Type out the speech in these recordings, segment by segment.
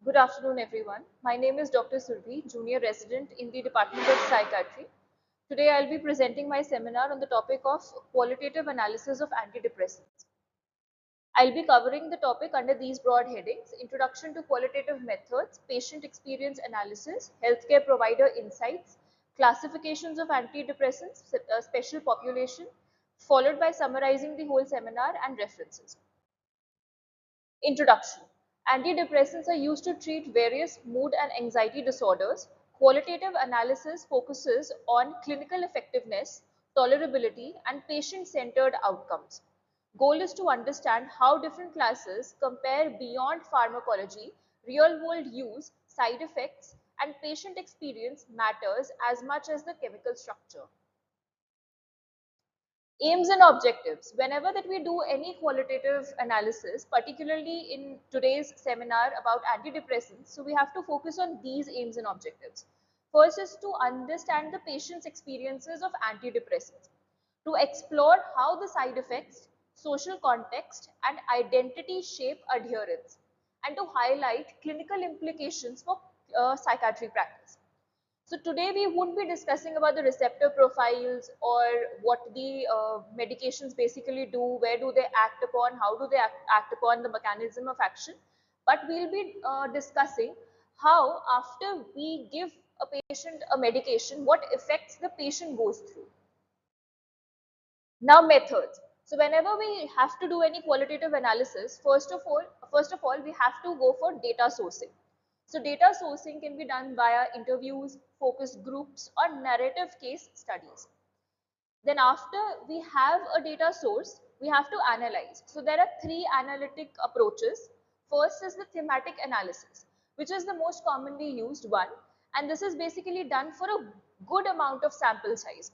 Good afternoon, everyone. My name is Dr. Surbhi, Junior Resident in the Department of Psychiatry. Today, I'll be presenting my seminar on the topic of qualitative analysis of antidepressants. I'll be covering the topic under these broad headings: Introduction to Qualitative Methods, Patient Experience Analysis, Healthcare Provider Insights, Classifications of Antidepressants, Special Population, followed by summarizing the whole seminar and references. Introduction. Antidepressants are used to treat various mood and anxiety disorders. Qualitative analysis focuses on clinical effectiveness, tolerability, and patient-centered outcomes. Goal is to understand how different classes compare beyond pharmacology, real-world use, side effects, and patient experience matters as much as the chemical structure. Aims and objectives. Whenever that we do any qualitative analysis, particularly in today's seminar about antidepressants, so we have to focus on these aims and objectives. First is to understand the patient's experiences of antidepressants, to explore how the side effects, social context, and identity shape adherence, and to highlight clinical implications for psychiatry practice. So today we won't be discussing about the receptor profiles or what the medications basically do, where do they act upon, how do they act upon the mechanism of action, but we'll be discussing how after we give a patient a medication, what effects the patient goes through. Now methods. So whenever we have to do any qualitative analysis, first of all, we have to go for data sourcing. So data sourcing can be done via interviews, focus groups, or narrative case studies. Then after we have a data source, we have to analyze. So there are three analytic approaches. First is the thematic analysis, which is the most commonly used one, and this is basically done for a good amount of sample size.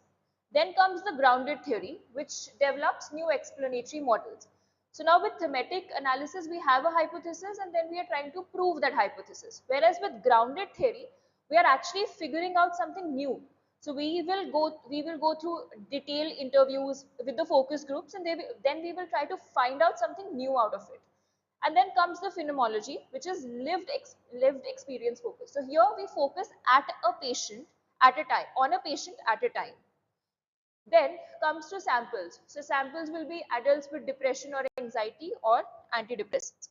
Then comes the grounded theory, which develops new explanatory models. So now with thematic analysis, we have a hypothesis and then we are trying to prove that hypothesis. Whereas with grounded theory, we are actually figuring out something new. So we will go through detailed interviews with the focus groups, and then we will try to find out something new out of it. And then comes the phenomenology, which is lived experience focus. So here we focus at a patient at a time, on a patient at a time. Then comes to samples. So samples will be adults with depression or anxiety or antidepressants.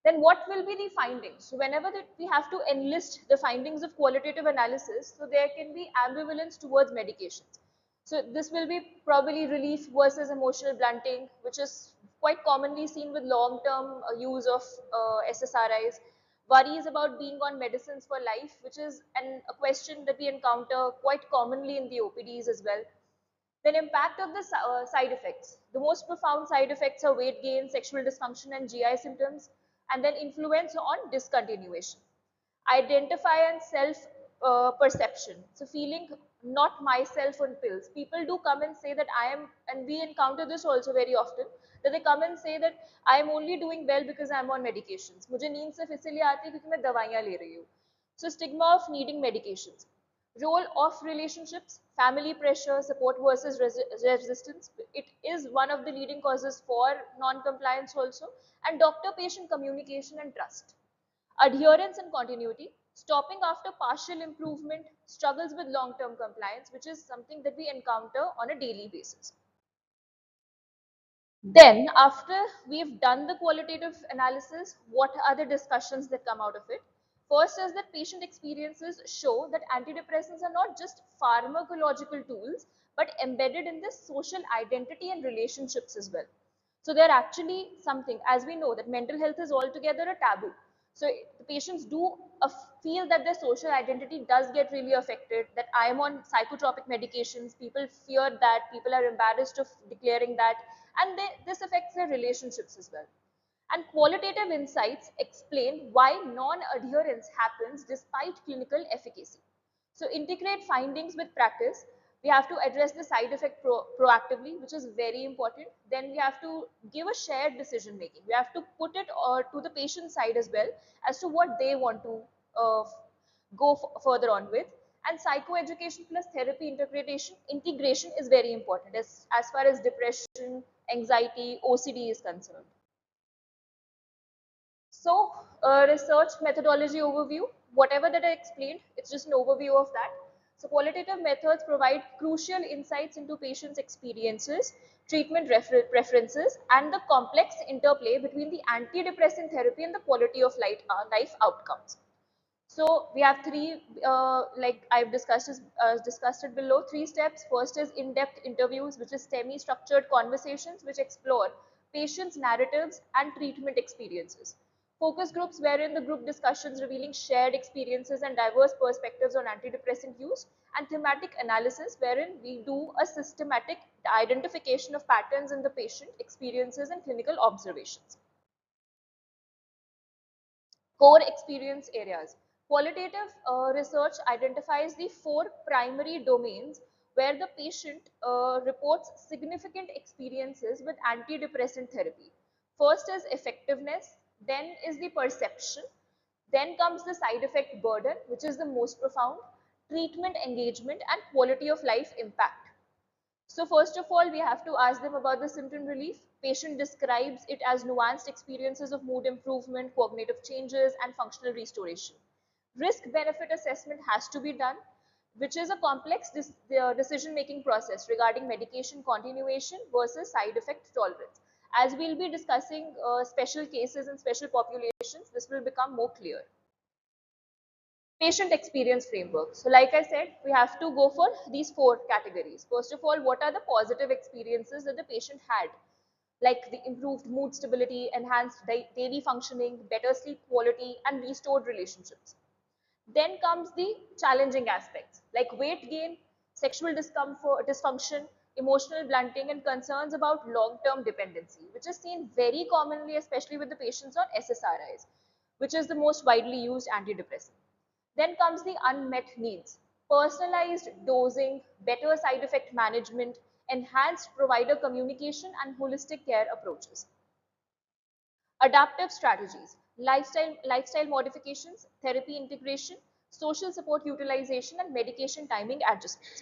Then what will be the findings? So whenever we have to enlist the findings of qualitative analysis, so there can be ambivalence towards medications. So this will be probably relief versus emotional blunting, which is quite commonly seen with long-term use of SSRIs. Worries about being on medicines for life, which is a question that we encounter quite commonly in the OPDs as well. Then impact of the side effects. The most profound side effects are weight gain, sexual dysfunction, and GI symptoms, and then influence on discontinuation. Identify and self perception. So feeling not myself on pills. People do come and say that I am, and we encounter this also very often, that they come and say that I am only doing well because I am on medications. मुझे नींद सिर्फ इसलिए आती है क्योंकि मैं दवाइयाँ ले रही हूँ. So stigma of needing medications. Role of relationships, family pressure, support versus resistance. It is one of the leading causes for non-compliance also. And doctor-patient communication and trust. Adherence and continuity, stopping after partial improvement, struggles with long-term compliance, which is something that we encounter on a daily basis. Then after we've done the qualitative analysis, what are the discussions that come out of it? First is that patient experiences show that antidepressants are not just pharmacological tools, but embedded in this social identity and relationships as well. So they're actually something, as we know that mental health is altogether a taboo. So the patients do feel that their social identity does get really affected, that I am on psychotropic medications, people fear that, people are embarrassed of declaring that, and this affects their relationships as well. And qualitative insights explain why non-adherence happens despite clinical efficacy. So integrate findings with practice. We have to address the side effect proactively, which is very important. Then we have to give a shared decision making. We have to put it to the patient side as well as to what they want to go further on with. And psychoeducation plus therapy integration is very important as far as depression, anxiety, OCD is concerned. So research methodology overview, whatever that I explained, it's just an overview of that. So qualitative methods provide crucial insights into patients' experiences, treatment preferences, and the complex interplay between the antidepressant therapy and the quality of life outcomes. So we have three, like I've discussed it below, three steps. First is in-depth interviews, which is semi-structured conversations which explore patients' narratives and treatment experiences. Focus groups, wherein the group discussions revealing shared experiences and diverse perspectives on antidepressant use, and thematic analysis, wherein we do a systematic identification of patterns in the patient experiences and clinical observations. Core experience areas. Qualitative research identifies the four primary domains where the patient reports significant experiences with antidepressant therapy. First is effectiveness, then is the perception, then comes the side effect burden, which is the most profound, treatment engagement, and quality of life impact. So first of all, we have to ask them about the symptom relief. Patient describes it as nuanced experiences of mood improvement, cognitive changes, and functional restoration. Risk benefit assessment has to be done, which is a complex decision-making process regarding medication continuation versus side effect tolerance. As we'll be discussing special cases and special populations, this will become more clear. Patient experience framework. So like I said, we have to go for these four categories. First of all, what are the positive experiences that the patient had? Like the improved mood stability, enhanced daily functioning, better sleep quality, and restored relationships. Then comes the challenging aspects like weight gain, sexual discomfort, dysfunction, emotional blunting, and concerns about long-term dependency, which is seen very commonly, especially with the patients on SSRIs, which is the most widely used antidepressant. Then comes the unmet needs, personalized dosing, better side effect management, enhanced provider communication, and holistic care approaches. Adaptive strategies, lifestyle modifications, therapy integration, social support utilization, and medication timing adjustments.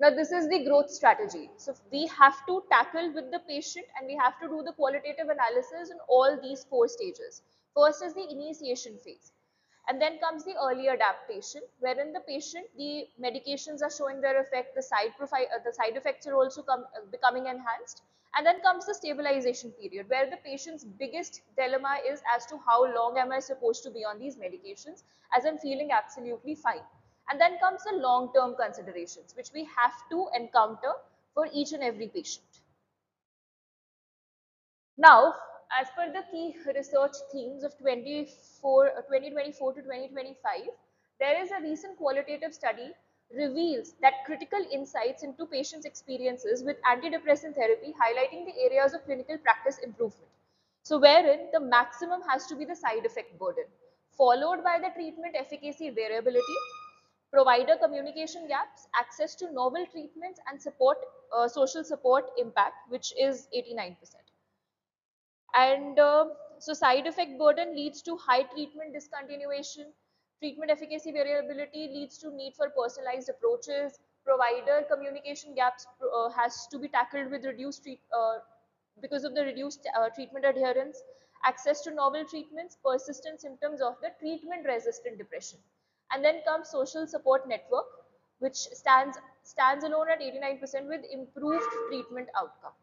Now this is the growth strategy. So we have to tackle with the patient and we have to do the qualitative analysis in all these four stages. First is the initiation phase. And then comes the early adaptation, wherein the patient, the medications are showing their effect, the side effects are also becoming enhanced. And then comes the stabilization period, where the patient's biggest dilemma is as to how long am I supposed to be on these medications, as I'm feeling absolutely fine. And then comes the long-term considerations, which we have to encounter for each and every patient. Now, as per the key research themes of 2024 to 2025, there is a recent qualitative study reveals that critical insights into patients' experiences with antidepressant therapy, highlighting the areas of clinical practice improvement. So wherein the maximum has to be the side effect burden, followed by the treatment efficacy variability, provider communication gaps, access to novel treatments, and social support impact, which is 89%. And so side effect burden leads to high treatment discontinuation, treatment efficacy variability leads to need for personalized approaches, provider communication gaps has to be tackled with because of the reduced treatment adherence, access to novel treatments, persistent symptoms of the treatment resistant depression. And then comes social support network, which stands alone at 89% with improved treatment outcome.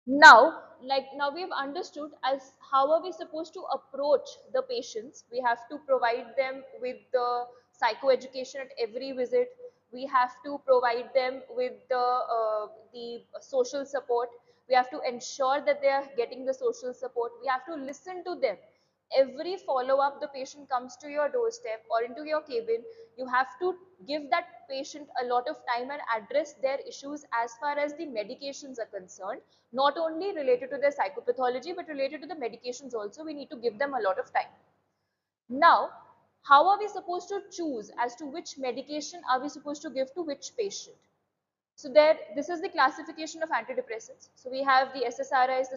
Now we've understood as how are we supposed to approach the patients. We have to provide them with the psychoeducation at every visit. We have to provide them with the social support. We have to ensure that they are getting the social support. We have to listen to them. Every follow up the patient comes to your doorstep or into your cabin, you have to give that patient a lot of time and address their issues as far as the medications are concerned, not only related to their psychopathology but related to the medications also. We need to give them a lot of time. Now, how are we supposed to choose as to which medication are we supposed to give to which patient? So this is the classification of antidepressants. So we have the SSRIs, the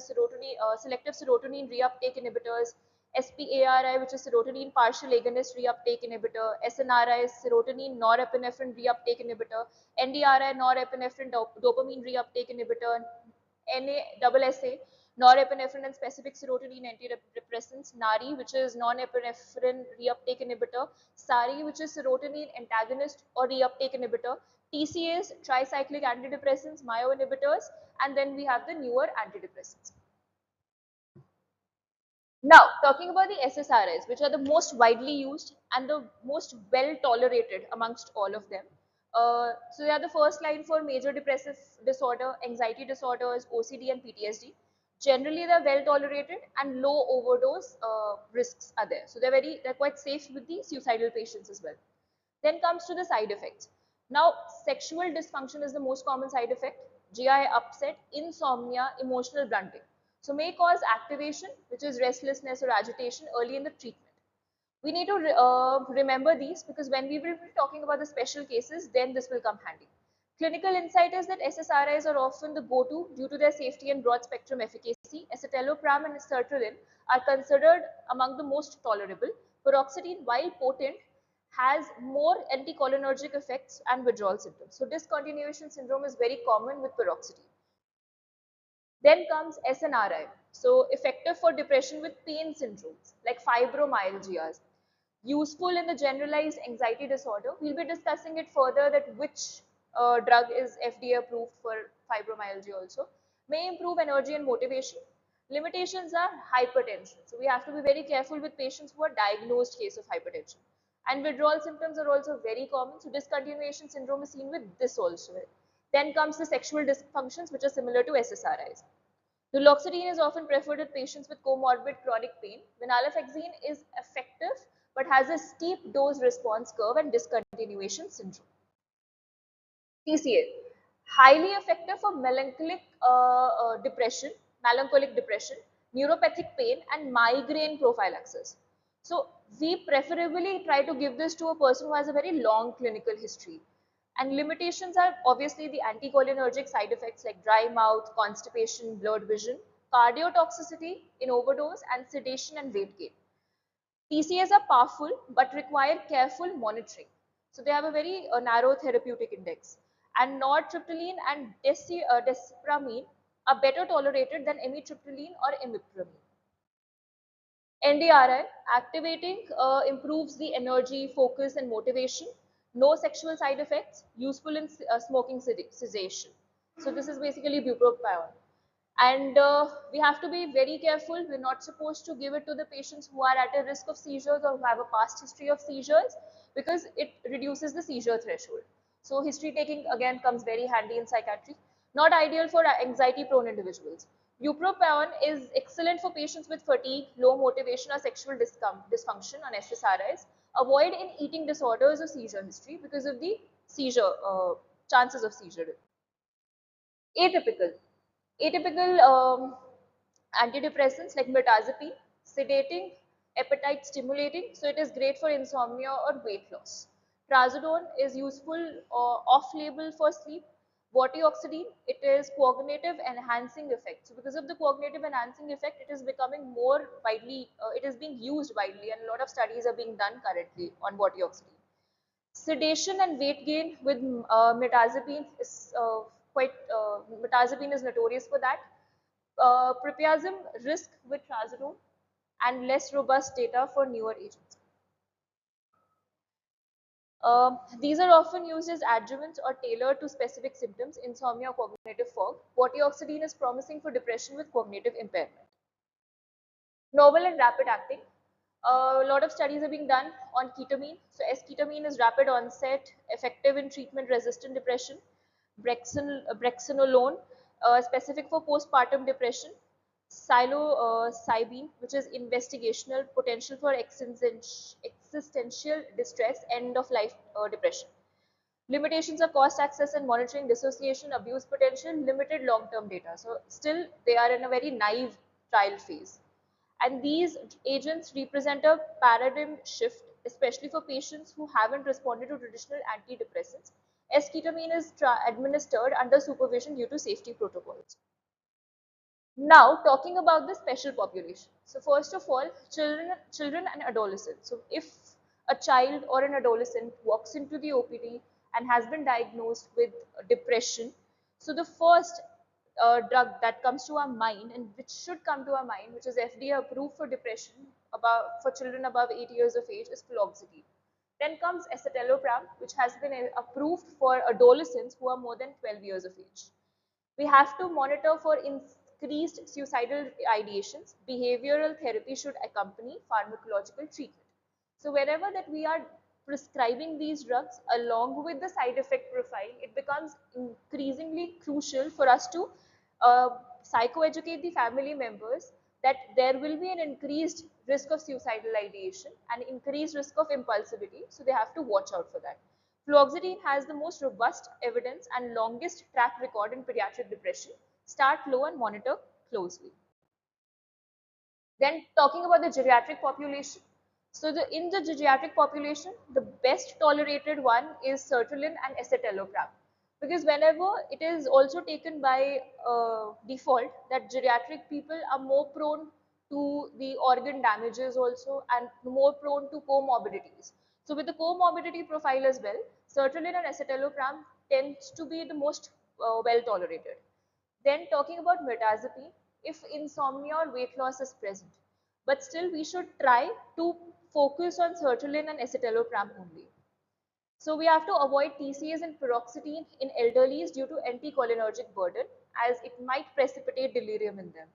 selective serotonin reuptake inhibitors, SPARI, which is serotonin partial agonist reuptake inhibitor, SNRI is serotonin norepinephrine reuptake inhibitor, NDRI norepinephrine dopamine reuptake inhibitor, NASSA norepinephrine and specific serotonin antidepressants, NARI, which is non-epinephrine reuptake inhibitor, SARI, which is serotonin antagonist or reuptake inhibitor, TCAs, tricyclic antidepressants, myoinhibitors, and then we have the newer antidepressants. Now, talking about the SSRIs, which are the most widely used and the most well tolerated amongst all of them. So they are the first line for major depressive disorder, anxiety disorders, OCD and PTSD. Generally, they're well tolerated and low overdose risks are there. So they're quite safe with the suicidal patients as well. Then comes to the side effects. Now, sexual dysfunction is the most common side effect, GI upset, insomnia, emotional blunting. So may cause activation, which is restlessness or agitation early in the treatment. We need to remember these because when we will be talking about the special cases, then this will come handy. Clinical insight is that SSRIs are often the go-to due to their safety and broad spectrum efficacy. Escitalopram and sertraline are considered among the most tolerable. Paroxetine, while potent, has more anticholinergic effects and withdrawal symptoms. So discontinuation syndrome is very common with paroxetine. Then comes SNRI. So effective for depression with pain syndromes like fibromyalgias. Useful in the generalized anxiety disorder. We'll be discussing it further that which drug is FDA approved for fibromyalgia also. May improve energy and motivation. Limitations are hypertension. So we have to be very careful with patients who are diagnosed case of hypertension. And withdrawal symptoms are also very common. So discontinuation syndrome is seen with this also. Then comes the sexual dysfunctions, which are similar to SSRIs. Duloxetine is often preferred in patients with comorbid chronic pain. Venlafaxine is effective but has a steep dose response curve and discontinuation syndrome. TCA, highly effective for melancholic depression, neuropathic pain and migraine prophylaxis. So we preferably try to give this to a person who has a very long clinical history. And limitations are obviously the anticholinergic side effects like dry mouth, constipation, blurred vision, cardiotoxicity in overdose, and sedation and weight gain. TCAs are powerful but require careful monitoring. So they have a very narrow therapeutic index. And nortriptyline and desipramine are better tolerated than amitriptyline or imipramine. NDRI, activating improves the energy, focus and motivation. No sexual side effects, useful in smoking cessation. So this is basically bupropion. And we have to be very careful. We're not supposed to give it to the patients who are at a risk of seizures or who have a past history of seizures because it reduces the seizure threshold. So history taking again comes very handy in psychiatry. Not ideal for anxiety prone individuals. Bupropion is excellent for patients with fatigue, low motivation or sexual dysfunction on SSRIs. Avoid in eating disorders or seizure history because of the seizure chances of seizure. Atypical. Atypical antidepressants like mirtazapine, sedating, appetite stimulating, so it is great for insomnia or weight loss. Trazodone is useful off-label for sleep. Vortioxetine, it is cognitive enhancing effect. So because of the cognitive enhancing effect, it is becoming more widely, it is being used widely and a lot of studies are being done currently on vortioxetine. Sedation and weight gain with mirtazapine is mirtazapine is notorious for that. Priapism risk with trazodone and less robust data for newer agents. These are often used as adjuvants or tailored to specific symptoms, insomnia or cognitive fog. Vortioxetine is promising for depression with cognitive impairment. Novel and rapid acting. A lot of studies are being done on ketamine. So esketamine is rapid onset, effective in treatment resistant depression. Brexanolone, specific for postpartum depression. Psilocybin, which is investigational, potential for existential distress, end of life depression. Limitations are cost, access and monitoring, dissociation, abuse potential, limited long-term data. So still they are in a very naive trial phase. And these agents represent a paradigm shift, especially for patients who haven't responded to traditional antidepressants. Esketamine is administered under supervision due to safety protocols. Now, talking about the special population. So first of all, children and adolescents. So if a child or an adolescent walks into the OPD and has been diagnosed with depression, so the first drug that comes to our mind and which should come to our mind, which is FDA approved for depression for children above 8 years of age, is fluoxetine. Then comes escitalopram, which has been approved for adolescents who are more than 12 years of age. We have to monitor for increased suicidal ideations. Behavioral therapy should accompany pharmacological treatment. So wherever that we are prescribing these drugs along with the side effect profile, it becomes increasingly crucial for us to uh, psychoeducate the family members that there will be an increased risk of suicidal ideation and increased risk of impulsivity. So they have to watch out for that. Fluoxetine has the most robust evidence and longest track record in pediatric depression. Start low and monitor closely. Then talking about the geriatric population. So in the geriatric population, the best tolerated one is sertraline and escitalopram. Because whenever it is also taken by default that geriatric people are more prone to the organ damages also and more prone to comorbidities. So with the comorbidity profile as well, sertraline and escitalopram tends to be the most well tolerated. Then talking about mirtazapine, if insomnia or weight loss is present, but still we should try to focus on sertraline and escitalopram only. So we have to avoid TCAs and paroxetine in elderlies due to anticholinergic burden as it might precipitate delirium in them.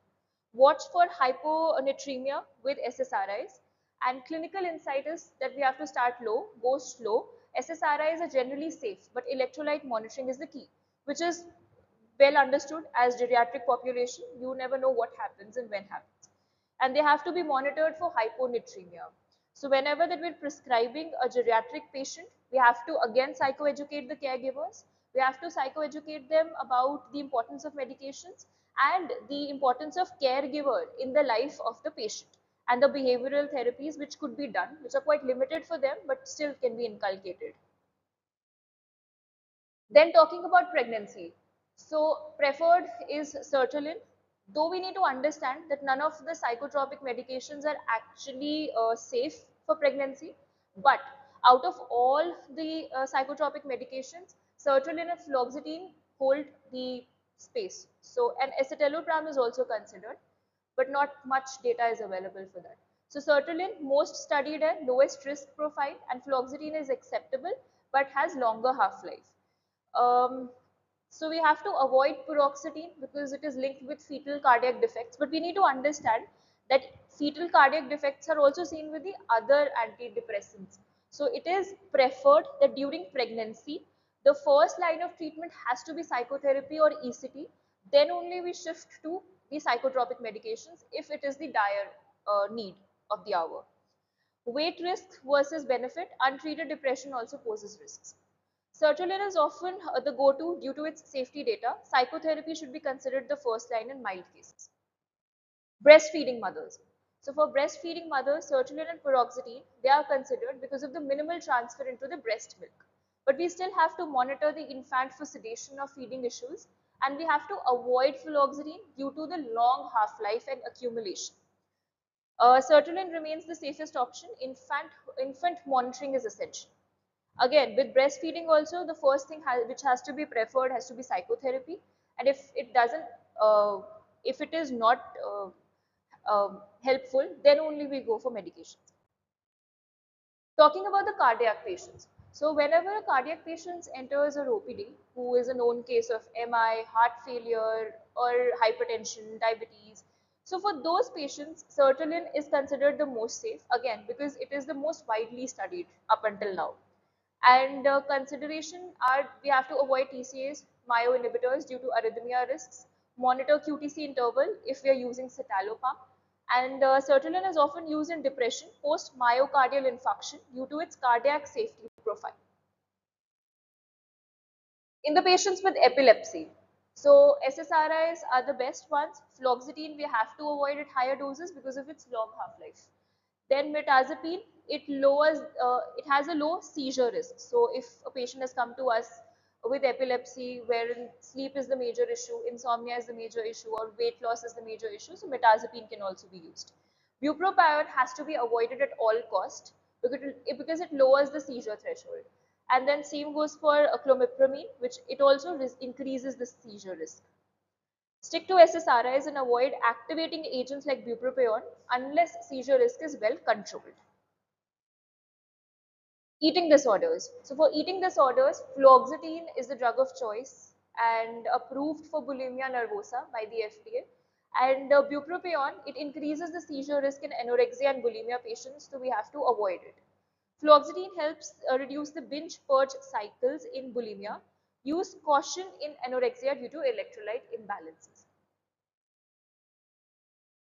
Watch for hyponatremia with SSRIs, and clinical insight is that we have to start low, go slow. SSRIs are generally safe, but electrolyte monitoring is the key, which is well understood as geriatric population. You never know what happens and when happens. And they have to be monitored for hyponatremia. So whenever that we're prescribing a geriatric patient, we have to again psychoeducate the caregivers. We have to psychoeducate them about the importance of medications and the importance of caregiver in the life of the patient and the behavioral therapies which could be done, which are quite limited for them but still can be inculcated. Then talking about pregnancy. So preferred is sertraline, though we need to understand that none of the psychotropic medications are actually safe for pregnancy. But out of all the psychotropic medications, sertraline and fluoxetine hold the space. So and escitalopram is also considered, but not much data is available for that. So sertraline most studied and lowest risk profile, and fluoxetine is acceptable but has longer half-life. Um, so we have to avoid paroxetine because it is linked with fetal cardiac defects. But we need to understand that fetal cardiac defects are also seen with the other antidepressants. So it is preferred that during pregnancy, the first line of treatment has to be psychotherapy or ECT. Then only we shift to the psychotropic medications if it is the dire need of the hour. Weight risk versus benefit, untreated depression also poses risks. Sertraline is often the go-to due to its safety data. Psychotherapy should be considered the first line in mild cases. Breastfeeding mothers. So for breastfeeding mothers, sertraline and paroxetine, they are considered because of the minimal transfer into the breast milk. But we still have to monitor the infant for sedation or feeding issues, and we have to avoid fluoxetine due to the long half-life and accumulation. Sertraline remains the safest option. Infant monitoring is essential. Again, with breastfeeding also, the first thing which has to be preferred has to be psychotherapy, and if it doesn't, if it is not helpful, then only we go for medications. Talking about the cardiac patients. So whenever a cardiac patient enters our OPD, who is a known case of MI, heart failure, or hypertension, diabetes, so for those patients, sertraline is considered the most safe, again, because it is the most widely studied up until now. And consideration are we have to avoid TCAs, myo inhibitors due to arrhythmia risks, monitor QTC interval if we are using citalopram, and sertraline is often used in depression post myocardial infarction due to its cardiac safety profile. In the patients with epilepsy, so SSRIs are the best ones. Fluoxetine we have to avoid at higher doses because of its long half-life. Then mirtazapine, it has a low seizure risk. So if a patient has come to us with epilepsy wherein sleep is the major issue, insomnia is the major issue, or weight loss is the major issue, so mirtazapine can also be used. Bupropion has to be avoided at all cost because it lowers the seizure threshold. And then same goes for clomipramine, which it also increases the seizure risk. Stick to SSRIs and avoid activating agents like bupropion unless seizure risk is well controlled. Eating disorders. So for eating disorders, fluoxetine is the drug of choice and approved for bulimia nervosa by the FDA. And bupropion, it increases the seizure risk in anorexia and bulimia patients, so we have to avoid it. Fluoxetine helps reduce the binge purge cycles in bulimia. Use caution in anorexia due to electrolyte imbalances.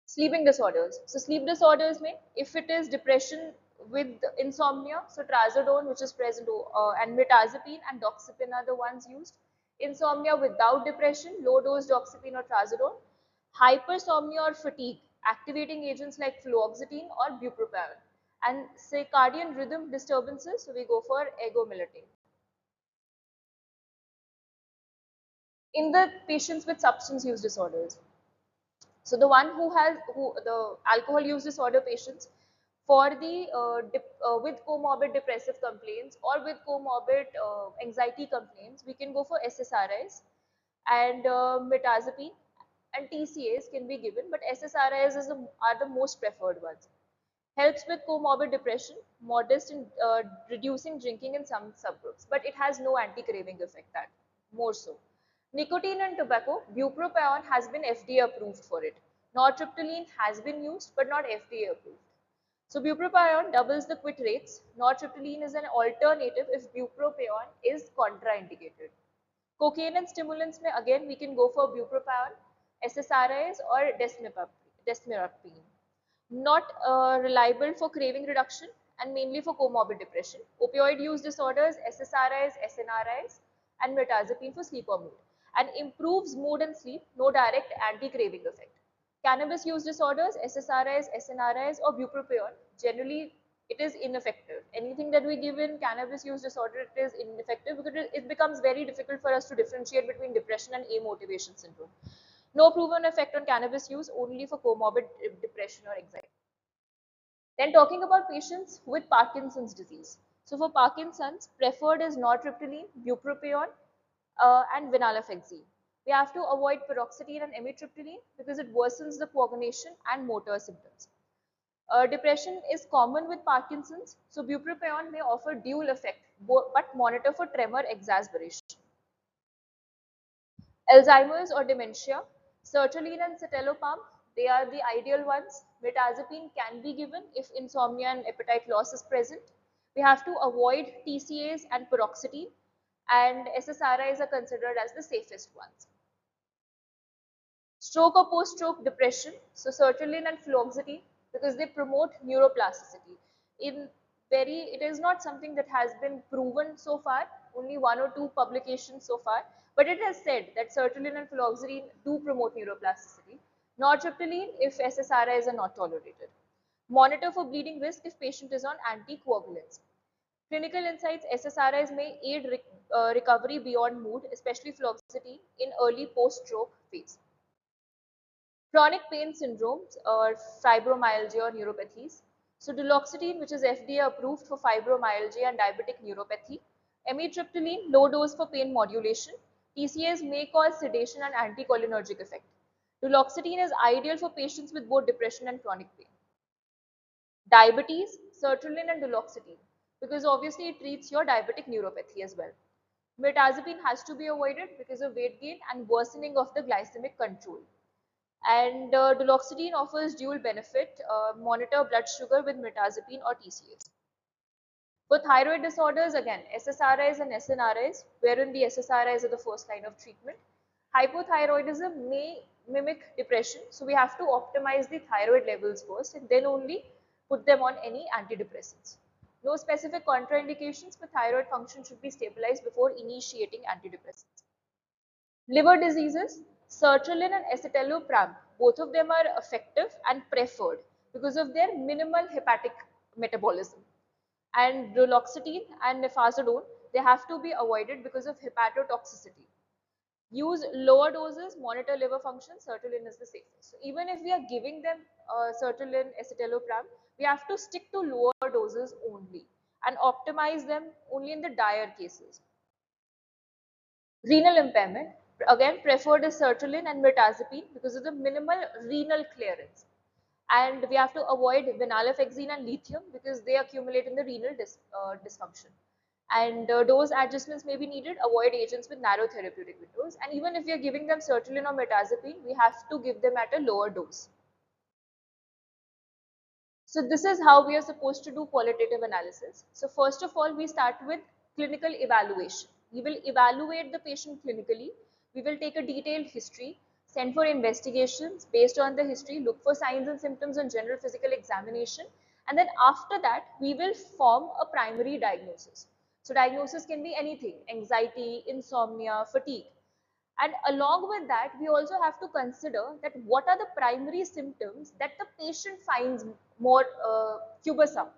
Sleeping disorders. So sleep disorders mean if it is depression with insomnia, so trazodone which is present and mirtazapine and doxepin are the ones used. Insomnia without depression, low dose doxepin or trazodone. Hypersomnia or fatigue, activating agents like fluoxetine or bupropion. And circadian rhythm disturbances, so we go for agomelatine. In the patients with substance use disorders, so the one who has the alcohol use disorder patients for the with comorbid depressive complaints or with comorbid anxiety complaints, we can go for SSRIs and mirtazapine and TCAs can be given, but SSRIs are the most preferred ones. Helps with comorbid depression, modest in reducing drinking in some subgroups, but it has no anti-craving effect that more so. Nicotine and tobacco, bupropion has been FDA approved for it. Nortriptyline has been used but not FDA approved. So bupropion doubles the quit rates. Nortriptyline is an alternative if bupropion is contraindicated. Cocaine and stimulants, mein again we can go for bupropion, SSRIs or desmorapine. Not reliable for craving reduction and mainly for comorbid depression. Opioid use disorders, SSRIs, SNRIs and mirtazapine for sleep or mood, and improves mood and sleep, no direct anti-craving effect. Cannabis use disorders, SSRIs, SNRIs or bupropion, generally it is ineffective. Anything that we give in cannabis use disorder, it is ineffective because it becomes very difficult for us to differentiate between depression and amotivation syndrome. No proven effect on cannabis use, only for comorbid depression or anxiety. Then talking about patients with Parkinson's disease. So for Parkinson's, preferred is nortriptyline, bupropion, and venlafaxine. We have to avoid paroxetine and amitriptyline because it worsens the coordination and motor symptoms. Depression is common with Parkinson's, so bupropion may offer dual effect, but monitor for tremor exacerbation. Alzheimer's or dementia, sertraline and citalopram, they are the ideal ones. Mirtazapine can be given if insomnia and appetite loss is present. We have to avoid TCAs and paroxetine, and SSRIs are considered as the safest ones. Stroke or post-stroke depression, so sertraline and fluoxetine, because they promote neuroplasticity. It is not something that has been proven so far, only 1 or 2 publications so far, but it has said that sertraline and fluoxetine do promote neuroplasticity. Nortriptyline if SSRIs are not tolerated. Monitor for bleeding risk if patient is on anticoagulants. Clinical insights, SSRIs may aid recovery beyond mood, especially fluoxetine in early post-stroke phase. Chronic pain syndromes or fibromyalgia or neuropathies. So duloxetine, which is FDA approved for fibromyalgia and diabetic neuropathy. Amitriptyline, low dose for pain modulation. TCAs may cause sedation and anticholinergic effect. Duloxetine is ideal for patients with both depression and chronic pain. Diabetes, sertraline and duloxetine, because obviously it treats your diabetic neuropathy as well. Mirtazapine has to be avoided because of weight gain and worsening of the glycemic control. And duloxetine offers dual benefit, monitor blood sugar with mirtazapine or TCAs. For thyroid disorders, again, SSRIs and SNRIs, wherein the SSRIs are the first line of treatment. Hypothyroidism may mimic depression, so we have to optimize the thyroid levels first and then only put them on any antidepressants. No specific contraindications, but thyroid function should be stabilized before initiating antidepressants. Liver diseases, sertraline and escitalopram, both of them are effective and preferred because of their minimal hepatic metabolism. And duloxetine and nefazodone, they have to be avoided because of hepatotoxicity. Use lower doses, monitor liver function, sertraline is the safest. So even if we are giving them sertraline, escitalopram, we have to stick to lower doses only and optimize them only in the dire cases. Renal impairment. Again, preferred is sertraline and mirtazapine because of the minimal renal clearance. And we have to avoid venlafaxine and lithium because they accumulate in the renal dysfunction. And dose adjustments may be needed. Avoid agents with narrow therapeutic windows. And even if we are giving them sertraline or mirtazapine, we have to give them at a lower dose. So this is how we are supposed to do qualitative analysis. So first of all, we start with clinical evaluation. We will evaluate the patient clinically. We will take a detailed history, send for investigations based on the history, look for signs and symptoms on general physical examination, and then after that, we will form a primary diagnosis. So diagnosis can be anything: anxiety, insomnia, fatigue. And along with that, we also have to consider that what are the primary symptoms that the patient finds more cumbersome.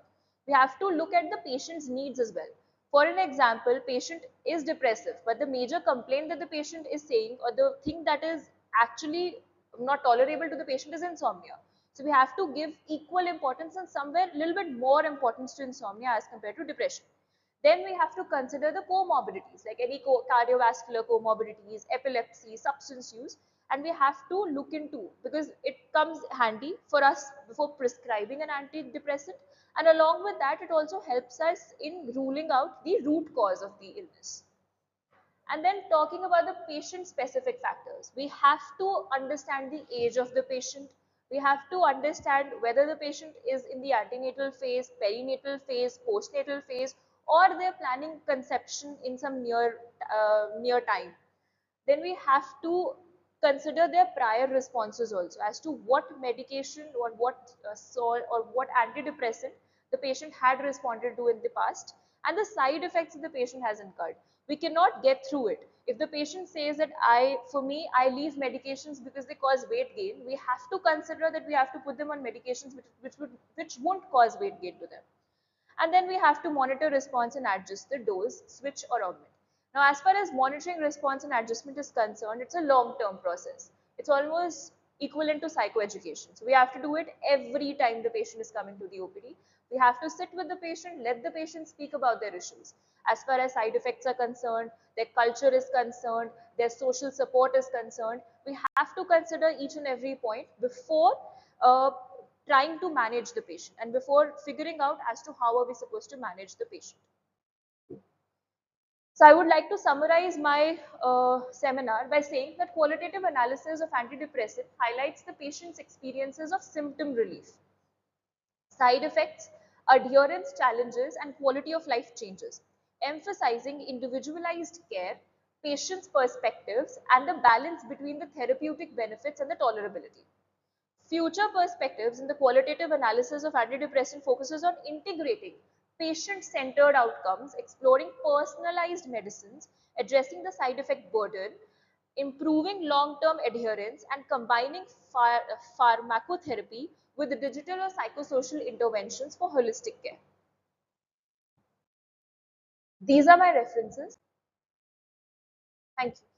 We have to look at the patient's needs as well. For an example, patient is depressive, but the major complaint that the patient is saying, or the thing that is actually not tolerable to the patient, is insomnia. So we have to give equal importance and somewhere a little bit more importance to insomnia as compared to depression. Then we have to consider the comorbidities like any cardiovascular comorbidities, epilepsy, substance use, and we have to look into, because it comes handy for us before prescribing an antidepressant, and along with that it also helps us in ruling out the root cause of the illness. And then talking about the patient specific factors, we have to understand the age of the patient. We have to understand whether the patient is in the antenatal phase, perinatal phase, postnatal phase, or they're planning conception in some near time. Then we have to consider their prior responses also as to what medication or what or what antidepressant the patient had responded to in the past, and the side effects that the patient has incurred. We cannot get through it. If the patient says that for me, I leave medications because they cause weight gain, we have to consider that we have to put them on medications which won't cause weight gain to them. And then we have to monitor response and adjust the dose, switch or augment. Now, as far as monitoring response and adjustment is concerned, it's a long-term process. It's almost equivalent to psychoeducation. So we have to do it every time the patient is coming to the OPD. We have to sit with the patient, let the patient speak about their issues. As far as side effects are concerned, their culture is concerned, their social support is concerned, we have to consider each and every point before uh, trying to manage the patient and before figuring out as to how are we supposed to manage the patient. So I would like to summarize my seminar by saying that qualitative analysis of antidepressant highlights the patient's experiences of symptom relief, side effects, adherence challenges, and quality of life changes, emphasizing individualized care, patient's perspectives, and the balance between the therapeutic benefits and the tolerability. Future perspectives in the qualitative analysis of antidepressant focuses on integrating patient-centered outcomes, exploring personalized medicines, addressing the side effect burden, improving long-term adherence, and combining pharmacotherapy with digital or psychosocial interventions for holistic care. These are my references. Thank you.